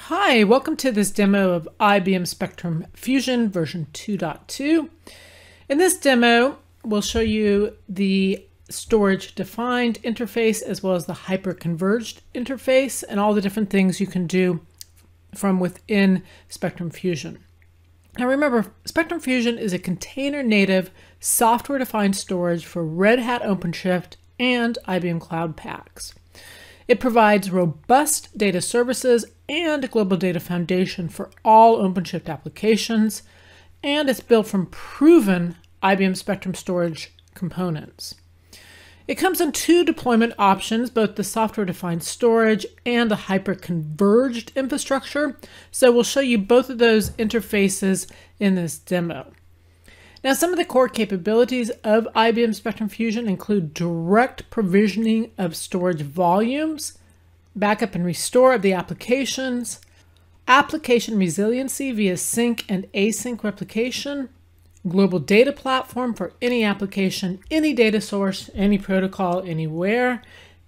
Hi, welcome to this demo of IBM Spectrum Fusion version 2.2. In this demo, we'll show you the storage defined interface as well as the hyper-converged interface and all the different things you can do from within Spectrum Fusion. Now remember, Spectrum Fusion is a container-native software-defined storage for Red Hat OpenShift and IBM Cloud Paks. It provides robust data services and a global data foundation for all OpenShift applications, and it's built from proven IBM Spectrum storage components. It comes in two deployment options, both the software-defined storage and the hyper-converged infrastructure. So we'll show you both of those interfaces in this demo. Now, some of the core capabilities of IBM Spectrum Fusion include direct provisioning of storage volumes, backup and restore of the applications, application resiliency via sync and async replication, global data platform for any application, any data source, any protocol, anywhere,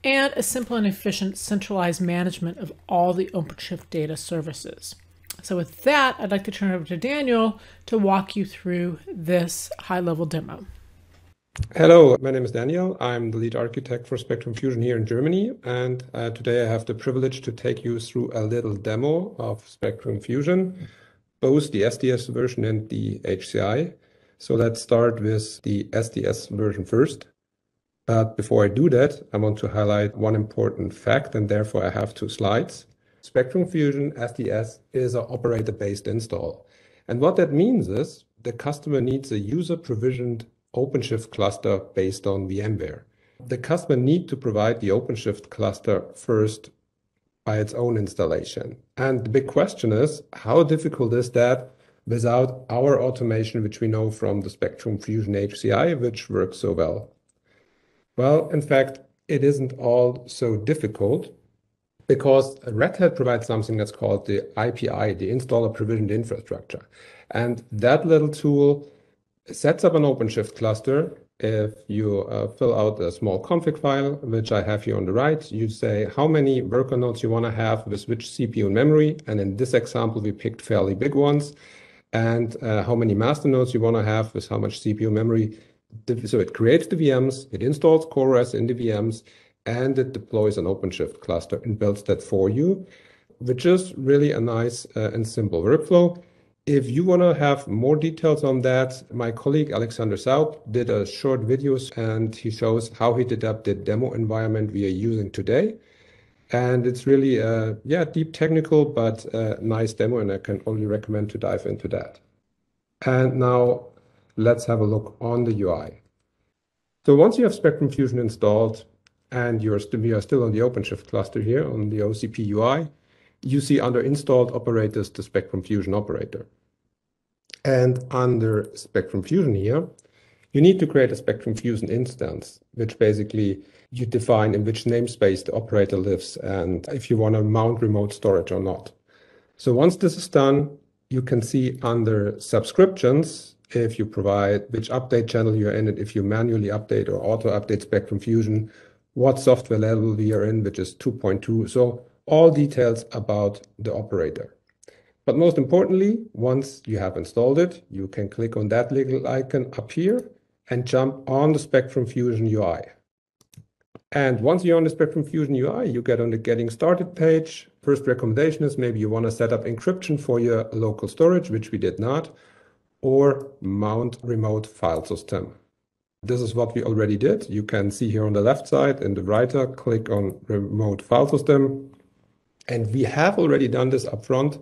and a simple and efficient centralized management of all the OpenShift data services. So with that, I'd like to turn it over to Daniel to walk you through this high-level demo. Hello, my name is Daniel. I'm the lead architect for Spectrum Fusion here in Germany, and today I have the privilege to take you through a little demo of Spectrum Fusion, both the SDS version and the HCI. So let's start with the SDS version first. But before I do that, I want to highlight one important fact, and therefore I have two slides. Spectrum Fusion SDS is an operator-based install. And what that means is the customer needs a user-provisioned OpenShift cluster based on VMware. The customer needs to provide the OpenShift cluster first by its own installation. And the big question is, how difficult is that without our automation, which we know from the Spectrum Fusion HCI, which works so well? Well, in fact, it isn't all so difficult, because Red Hat provides something that's called the IPI, the Installer Provisioned Infrastructure. And that little tool sets up an OpenShift cluster. If you fill out a small config file, which I have here on the right, you say how many worker nodes you want to have with which CPU and memory. And in this example, we picked fairly big ones. And how many master nodes you want to have with how much CPU memory. So it creates the VMs, it installs CoreOS in the VMs, and it deploys an OpenShift cluster and builds that for you, which is really a nice and simple workflow. If you want to have more details on that, my colleague Alexander Saub did a short video and he shows how he did up the demo environment we are using today. And it's really a deep technical, but nice demo, and I can only recommend to dive into that. And now let's have a look on the UI. So once you have Spectrum Fusion installed, and we are still on the OpenShift cluster here on the OCP UI, you see under installed operators the Spectrum Fusion operator. And under Spectrum Fusion here, you need to create a Spectrum Fusion instance, which basically you define in which namespace the operator lives and if you want to mount remote storage or not. So once this is done, you can see under subscriptions, if you provide which update channel you're in, and if you manually update or auto update Spectrum Fusion, what software level we are in, which is 2.2. So all details about the operator. But most importantly, once you have installed it, you can click on that little icon up here and jump on the Spectrum Fusion UI. And once you're on the Spectrum Fusion UI, you get on the Getting Started page. First recommendation is maybe you want to set up encryption for your local storage, which we did not, or mount remote file system. This is what we already did. You can see here on the left side in the writer, click on remote file system. And we have already done this up front.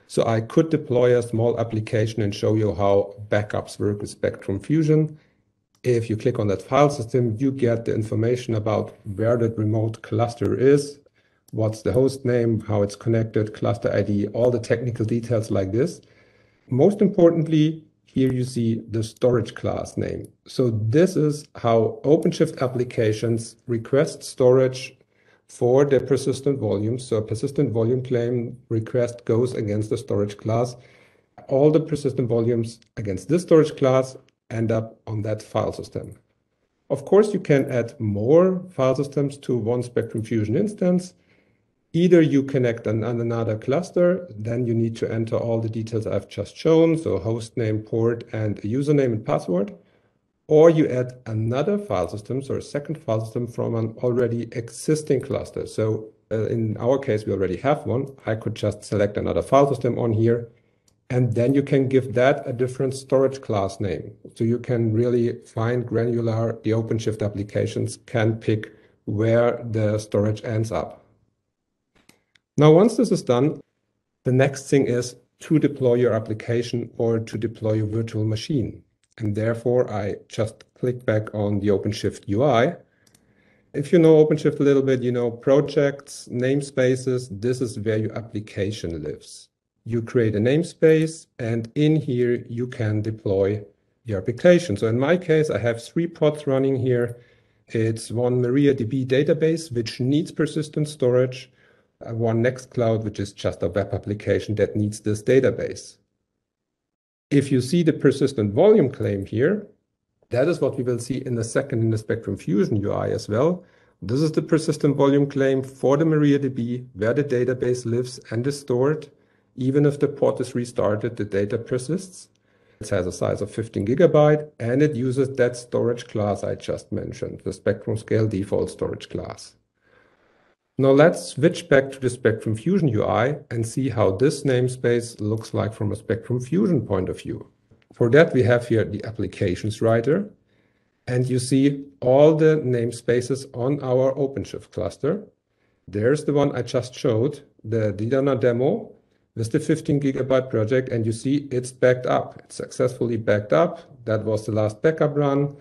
So I could deploy a small application and show you how backups work with Spectrum Fusion. If you click on that file system, you get the information about where that remote cluster is, what's the host name, how it's connected, cluster ID, all the technical details like this. Most importantly, here you see the storage class name. So this is how OpenShift applications request storage for their persistent volumes. So a persistent volume claim request goes against the storage class. All the persistent volumes against this storage class end up on that file system. Of course, you can add more file systems to one Spectrum Fusion instance. Either you connect on another cluster, then you need to enter all the details I've just shown, so host name, port, and a username and password, or you add another file system, so a second file system from an already existing cluster. So in our case, we already have one. I could just select another file system on here, and then you can give that a different storage class name. So you can really find granular, the OpenShift applications can pick where the storage ends up. Now, once this is done, the next thing is to deploy your application or to deploy your virtual machine. And therefore, I just click back on the OpenShift UI. If you know OpenShift a little bit, you know projects, namespaces, this is where your application lives. You create a namespace, and in here, you can deploy your application. So in my case, I have 3 pods running here. It's one MariaDB database, which needs persistent storage, one Nextcloud, which is just a web application that needs this database. If you see the persistent volume claim here, that is what we will see in a second in the Spectrum Fusion UI as well. This is the persistent volume claim for the MariaDB, where the database lives and is stored. Even if the pod is restarted, the data persists. It has a size of 15 GB, and it uses that storage class I just mentioned, the Spectrum Scale default storage class. Now let's switch back to the Spectrum Fusion UI and see how this namespace looks like from a Spectrum Fusion point of view. For that, we have here the Applications Writer, and you see all the namespaces on our OpenShift cluster. There's the one I just showed, the Didana demo with the 15 GB project, and you see it's backed up. It's successfully backed up. That was the last backup run,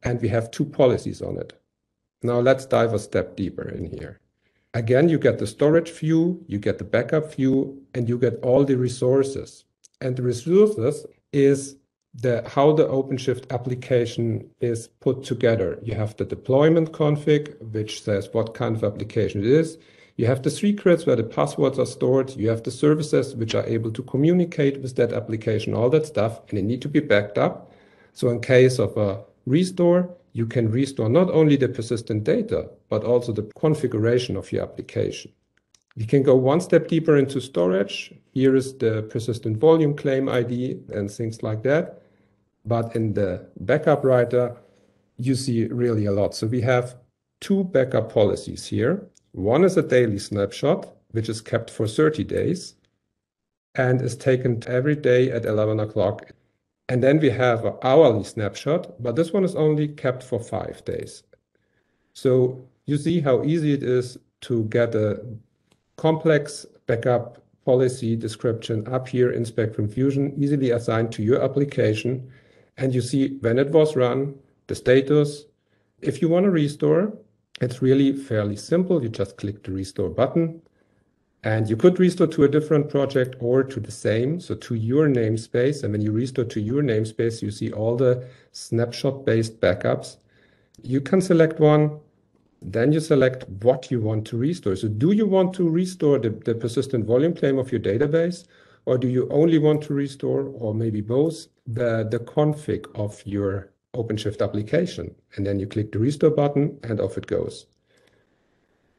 and we have 2 policies on it. Now let's dive a step deeper in here. Again, you get the storage view, you get the backup view, and you get all the resources. And the resources is how the OpenShift application is put together. You have the deployment config, which says what kind of application it is. You have the secrets where the passwords are stored. You have the services which are able to communicate with that application, all that stuff, and they need to be backed up. So in case of a restore, you can restore not only the persistent data, but also the configuration of your application. We can go one step deeper into storage. Here is the persistent volume claim ID and things like that. But in the backup writer, you see really a lot. So we have 2 backup policies here. One is a daily snapshot, which is kept for 30 days and is taken every day at 11 o'clock. And then we have an hourly snapshot, but this one is only kept for 5 days. So you see how easy it is to get a complex backup policy description up here in Spectrum Fusion, easily assigned to your application. And you see when it was run, the status. If you want to restore, it's really fairly simple. You just click the restore button. And you could restore to a different project or to the same, so to your namespace. And when you restore to your namespace, you see all the snapshot-based backups. You can select one, then you select what you want to restore. So do you want to restore the persistent volume claim of your database, or do you only want to restore, or maybe both, the config of your OpenShift application? And then you click the restore button and off it goes.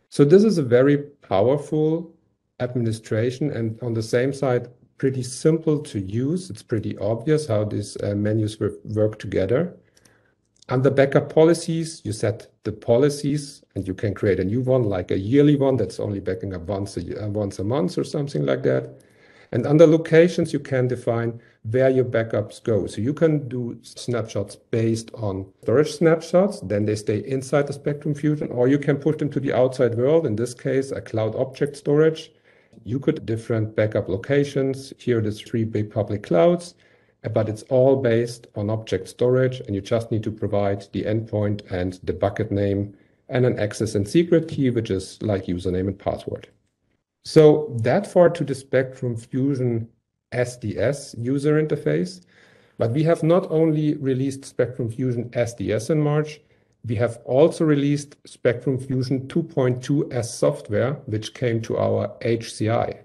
So this is a very powerful administration, and on the same side, pretty simple to use. It's pretty obvious how these menus work together. Under backup policies, you set the policies, and you can create a new one, like a yearly one that's only backing up once a month or something like that. And under locations, you can define where your backups go. So you can do snapshots based on storage snapshots, then they stay inside the Spectrum Fusion, or you can push them to the outside world, in this case, a cloud object storage. You could different backup locations. Here are the 3 big public clouds, but it's all based on object storage, and you just need to provide the endpoint and the bucket name and an access and secret key, which is like username and password. So that far to the Spectrum Fusion SDS user interface, but we have not only released Spectrum Fusion SDS in March, we have also released Spectrum Fusion 2.2 as software, which came to our HCI.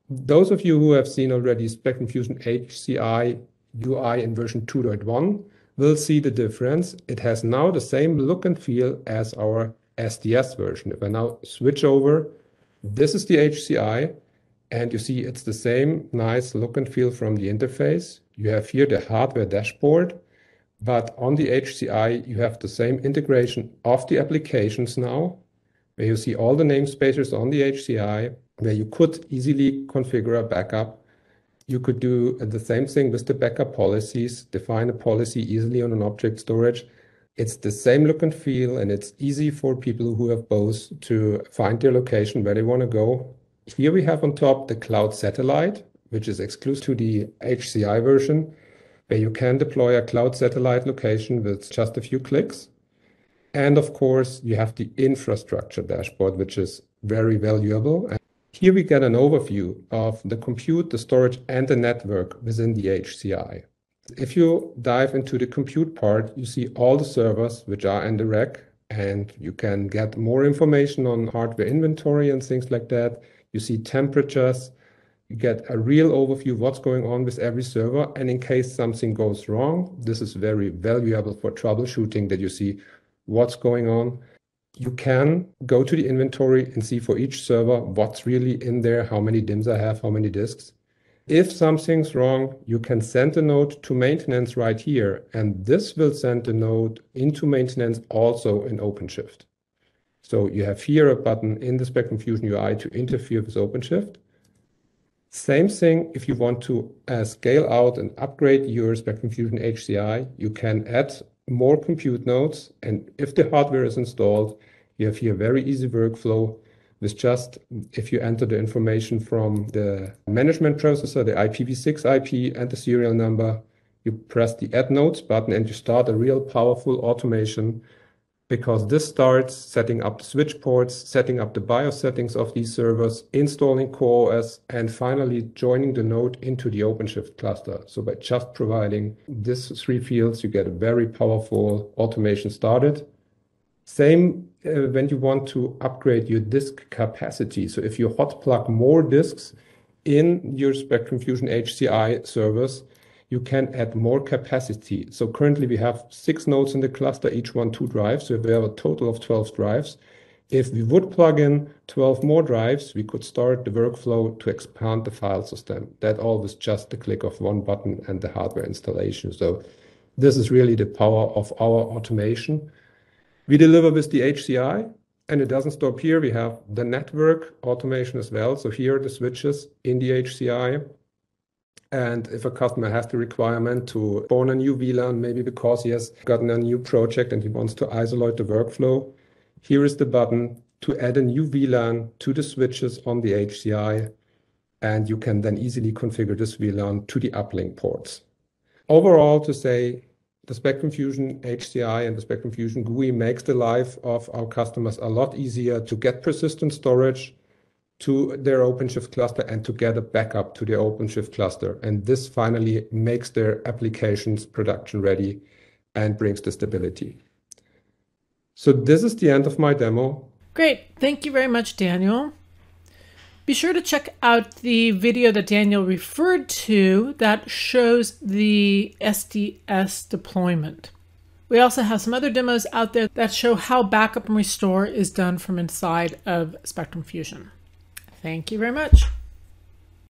Those of you who have seen already Spectrum Fusion HCI UI in version 2.1 will see the difference. It has now the same look and feel as our SDS version. If I now switch over This is the HCI, and you see it's the same nice look and feel from the interface. You have here the hardware dashboard, but on the HCI, you have the same integration of the applications now, where you see all the namespaces on the HCI, where you could easily configure a backup. You could do the same thing with the backup policies, define a policy easily on an object storage. It's the same look and feel, and it's easy for people who have both to find their location where they want to go. Here we have on top the cloud satellite, which is exclusive to the HCI version, where you can deploy a cloud satellite location with just a few clicks. And of course, you have the infrastructure dashboard, which is very valuable. And here we get an overview of the compute, the storage, and the network within the HCI. If you dive into the compute part, you see all the servers which are in the rack, and you can get more information on hardware inventory and things like that. You see temperatures, you get a real overview of what's going on with every server. And in case something goes wrong, this is very valuable for troubleshooting, that you see what's going on. You can go to the inventory and see for each server what's really in there, how many DIMMs I have, how many disks. If something's wrong, you can send a note to maintenance right here, and this will send the note into maintenance also in OpenShift. So you have here a button in the Spectrum Fusion UI to interfere with OpenShift. Same thing if you want to scale out and upgrade your Spectrum Fusion HCI, you can add more compute nodes, and if the hardware is installed, you have here a very easy workflow with just, if you enter the information from the management processor, the IPv6 IP and the serial number, you press the Add Nodes button and you start a real powerful automation, because this starts setting up the switch ports, setting up the BIOS settings of these servers, installing CoreOS, and finally joining the node into the OpenShift cluster. So by just providing these three fields, you get a very powerful automation started. Same when you want to upgrade your disk capacity. So if you hot plug more disks in your Spectrum Fusion HCI servers, you can add more capacity. So currently we have 6 nodes in the cluster, each one 2 drives. So we have a total of 12 drives. If we would plug in 12 more drives, we could start the workflow to expand the file system. That all with just the click of one button and the hardware installation. So this is really the power of our automation. We deliver with the HCI, and it doesn't stop here. We have the network automation as well. So here are the switches in the HCI. And if a customer has the requirement to spawn a new VLAN, maybe because he has gotten a new project and he wants to isolate the workflow, here is the button to add a new VLAN to the switches on the HCI. And you can then easily configure this VLAN to the uplink ports. Overall, to say, the Spectrum Fusion HCI and the Spectrum Fusion GUI makes the life of our customers a lot easier to get persistent storage to their OpenShift cluster and to get a backup to their OpenShift cluster. And this finally makes their applications production ready and brings the stability. So this is the end of my demo. Great. Thank you very much, Daniel. Be sure to check out the video that Daniel referred to that shows the SDS deployment. We also have some other demos out there that show how backup and restore is done from inside of Spectrum Fusion. Thank you very much.